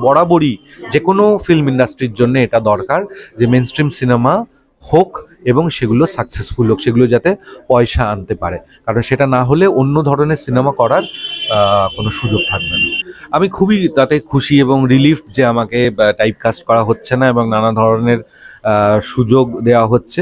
বরাবরই যে কোনো ফিল্ম ইন্ডাস্ট্রির জন্য এটা দরকার যে মেন স্ট্রিম সিনেমা হোক এবং সেগুলো সাকসেসফুল হোক, সেগুলো যাতে পয়সা আনতে পারে, কারণ সেটা না হলে অন্য ধরনের সিনেমা করার কোনো সুযোগ থাকবে না। আমি খুবই তাতে খুশি এবং রিলিফ যে আমাকে টাইপকাস্ট করা হচ্ছে না এবং নানা ধরনের সুযোগ দেওয়া হচ্ছে।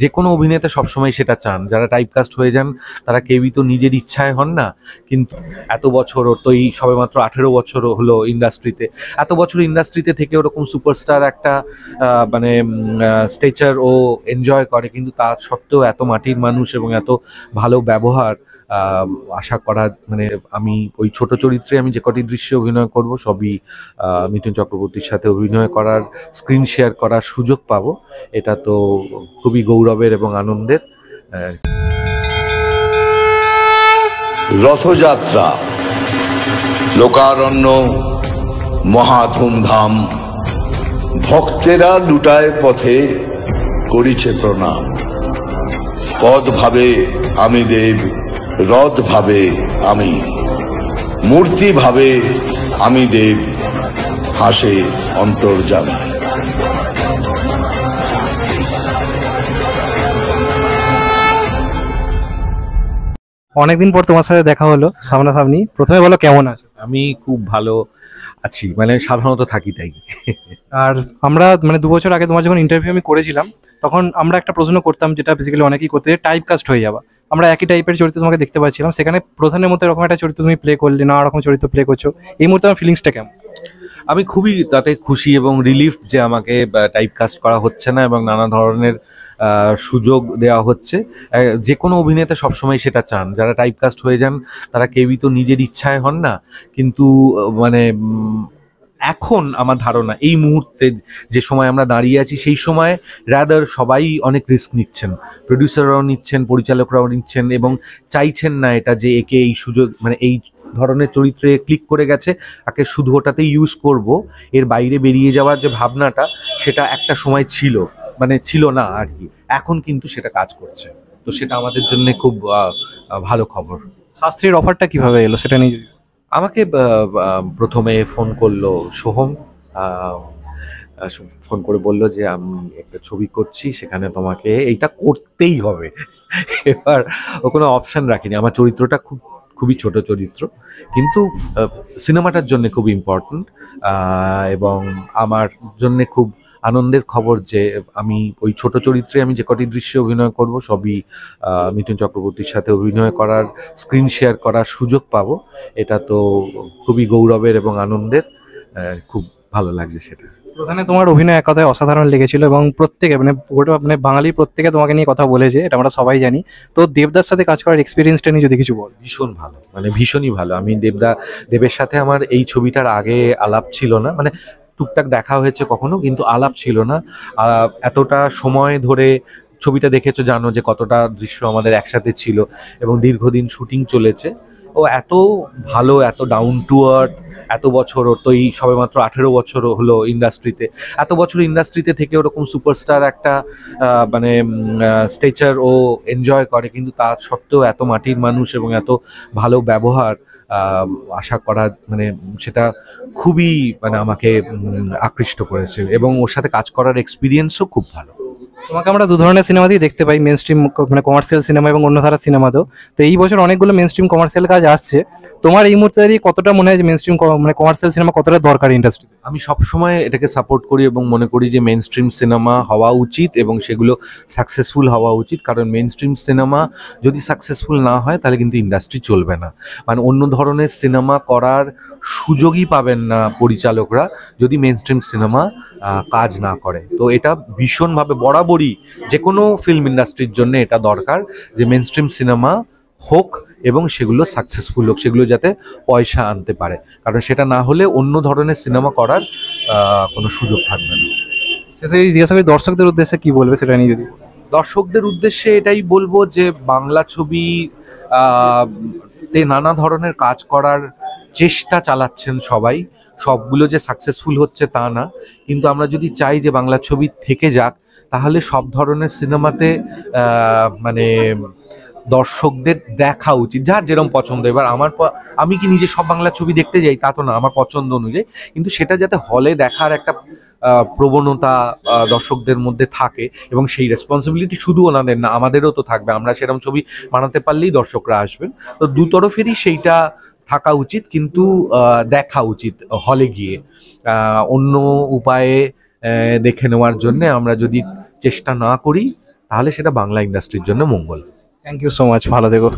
যে কোনো অভিনেতা সবসময় সেটা চান, যারা টাইপকাস্ট হয়ে যান তারা কেউই তো নিজের ইচ্ছায় হন না, কিন্তু এত বছর তো এই সবেমাত্র 18 বছর হলো ইন্ডাস্ট্রিতে, এত বছর ইন্ডাস্ট্রিতে থেকে ওরকম সুপারস্টার একটা মানে স্টেচার ও এনজয় করে, কিন্তু তা সত্ত্বেও এত মাটির মানুষ এবং এত ভালো ব্যবহার আশা করা, মানে আমি ওই ছোট চরিত্রে আমি যে কটি দৃশ্যে অভিনয় করব সবই মিঠুন চক্রবর্তীর সাথে অভিনয় করার, স্ক্রিন শেয়ার করার সুযোগ পাবো, এটা তো খুবই গৌরবের এবং আনন্দের। রথযাত্রা, লোকারণ্য, মহা ধুমধাম, ভক্তেরা লুটায় পথে করিছে প্রণাম। পদ ভাবে আমি দেব, রথ ভাবে আমি, মূর্তি ভাবে আমি দেব, হাসে অন্তর্যামী। অনেকদিন পর তোমার সাথে দেখা হলো সামনাসামনি, প্রথমে বলো কেমন আছো? আমি খুব ভালো আছি, মানে সাধারণত থাকি তাই। আর আমরা মানে 2 বছর আগে তোমার যখন ইন্টারভিউ আমি করেছিলাম তখন আমরা একটা প্রশ্ন করতাম, যেটা বেসিক্যালি অনেকেই করতে, টাইপ কাস্ট হয়ে যাওয়া। আমরা একই টাইপের চরিত্র তোমাকে দেখতে পাচ্ছিলাম, সেখানে প্রধানের মতো এরকম একটা চরিত্র তুমি প্লে করলে, নানা রকম চরিত্র প্লে করছো, এই মুহূর্তে আমার ফিলিংসটা কেমন? আমি খুবই তাতে খুশি এবং রিলিফ যে আমাকে টাইপকাস্ট করা হচ্ছে না এবং নানা ধরনের সুযোগ দেওয়া হচ্ছে। যে কোনো অভিনেতা সবসময় সেটা চান, যারা টাইপকাস্ট হয়ে যান তারা কেউই তো নিজের ইচ্ছায় হন না, কিন্তু মানে এখন আমার ধারণা এই মুহূর্তে যে সময় আমরা দাঁড়িয়ে আছি সেই সময় রাদার সবাই অনেক রিস্ক নিচ্ছেন, প্রডিউসাররাও নিচ্ছেন, পরিচালকরাও নিচ্ছেন এবং চাইছেন না এটা যে একে এই সুযোগ, মানে এই ধরনের চরিত্রে ক্লিক করে গেছে তাকে শুধু ওটাতেই ইউজ করব, এর বাইরে বেরিয়ে যাওয়ার যে ভাবনাটা সেটা একটা সময় ছিল, মানে ছিল না আর কি, এখন কিন্তু সেটা কাজ করছে, তো সেটা আমাদের জন্য খুব ভালো খবর। শাস্ত্রীর অফারটা কিভাবে এলো সেটা নিয়ে আমাকে প্রথমে ফোন করলো সোহম, ফোন করে বলল যে আমি একটা ছবি করছি, সেখানে তোমাকে এইটা করতেই হবে। এবার ও কোনো অপশান রাখিনি, আমার চরিত্রটা খুবই ছোট চরিত্র, কিন্তু সিনেমাটার জন্য খুব ইম্পর্ট্যান্ট এবং আমার জন্যে খুব আনন্দের খবর যে আমি ওই ছোট চরিত্রে আমি যে কটি দৃশ্যে অভিনয় করব সবই মিঠুন চক্রবর্তীর সাথে অভিনয় করার, স্ক্রিন শেয়ার করার সুযোগ পাবো, এটা তো খুবই গৌরবের এবং আনন্দের, খুব ভালো লাগছে সেটা। প্রধানে তোমার অভিনয় এক কথায় অসাধারণ লেগেছিল এবং প্রত্যেকে মানে গোটা মানে বাঙালি প্রত্যেকে তোমাকে নিয়ে কথা বলেছে, এটা আমরা সবাই জানি। তো দেবদার সাথে কাজ করার এক্সপিরিয়েন্সটা নিয়ে যদি কিছু বল। ভীষণ ভালো, মানে ভীষণই ভালো। আমি দেবের সাথে আমার এই ছবিটার আগে আলাপ ছিল না, মানে টুকটাক দেখা হয়েছে কখনো, কিন্তু আলাপ ছিল না। এতটা সময় ধরে ছবিটা দেখেছো, জানো যে কতটা দৃশ্য আমাদের একসাথে ছিল এবং দীর্ঘদিন শুটিং চলেছে। ও এত ভালো, এত ডাউন টু আর্থ, এত বছর তো এই সবেমাত্র 18 বছর হলো ইন্ডাস্ট্রিতে, এত বছর ইন্ডাস্ট্রিতে থেকে ওরকম সুপারস্টার একটা মানে স্টেচার ও এনজয় করে, কিন্তু তা সত্ত্বেও এত মাটির মানুষ এবং এত ভালো ব্যবহার আশা করা, মানে সেটা খুবই মানে আমাকে আকৃষ্ট করেছে এবং ওর সাথে কাজ করার এক্সপিরিয়েন্সও খুব ভালো। তোমাকে আমরা 2 ধরনের সিনেমাতেই দেখতে পাই, মেন স্ট্রিম মানে কমার্শিয়াল সিনেমা এবং অন্য ধারার সিনেমাতেও। তো এই বছর অনেকগুলো মেন স্ট্রিম কমার্শিয়াল কাজ আসছে, তোমার এই মুহূর্তে দাঁড়িয়ে কতটা মনে হয় যে মেন স্ট্রিম মানে কমার্শিয়াল সিনেমা কতটা দরকার ইন্ডাস্ট্রি? আমি সবসময় এটাকে সাপোর্ট করি এবং মনে করি যে মেন স্ট্রিম সিনেমা হওয়া উচিত এবং সেগুলো সাকসেসফুল হওয়া উচিত, কারণ মেন স্ট্রিম সিনেমা যদি সাকসেসফুল না হয় তাহলে কিন্তু ইন্ডাস্ট্রি চলবে না। মানে অন্য ধরনের সিনেমা করার সুযোগই পাবেন না পরিচালকরা যদি মেন স্ট্রিম সিনেমা কাজ না করে। তো এটা ভীষণভাবে বরাবরই যে কোনো ফিল্ম ইন্ডাস্ট্রির জন্য এটা দরকার যে মেন স্ট্রিম সিনেমা হোক এবং সেগুলো সাকসেসফুল হোক, সেগুলো যাতে পয়সা আনতে পারে, কারণ সেটা না হলে অন্য ধরনের সিনেমা করার কোনো সুযোগ থাকবে না। সেটা জিজ্ঞাসা করি দর্শকদের উদ্দেশ্যে কি বলবে সেটা নিয়ে যদি। দর্শকদের উদ্দেশ্যে এটাই বলবো যে বাংলা ছবি তে নানা ধরনের কাজ করার চেষ্টা চালাচ্ছেন সবাই, সবগুলো যে সাকসেসফুল হচ্ছে তা না, কিন্তু আমরা যদি চাই যে বাংলা ছবি থেকে যাক তাহলে সব ধরনের সিনেমাতে মানে দর্শকদের দেখা উচিত, যার যেরকম পছন্দ। এবার আমি কি নিজে সব বাংলা ছবি দেখতে যাই তা তো না, আমার পছন্দ অনুযায়ী, কিন্তু সেটা যাতে হলে দেখার একটা প্রবণতা দর্শকদের মধ্যে থাকে, এবং সেই রেসপন্সিবিলিটি শুধু ওনাদের না, আমাদেরও তো থাকবে। আমরা সেরকম ছবি বানাতে পারলেই দর্শকরা আসবেন। তো দুতরফেরই সেইটা থাকা উচিত, কিন্তু দেখা উচিত হলে গিয়ে। অন্য উপায়ে দেখে নেওয়ার জন্য আমরা যদি চেষ্টা না করি, তাহলে সেটা বাংলা ইন্ডাস্ট্রির জন্য মঙ্গল। থ্যাংক ইউ সো মাচ, ভালো থেকো।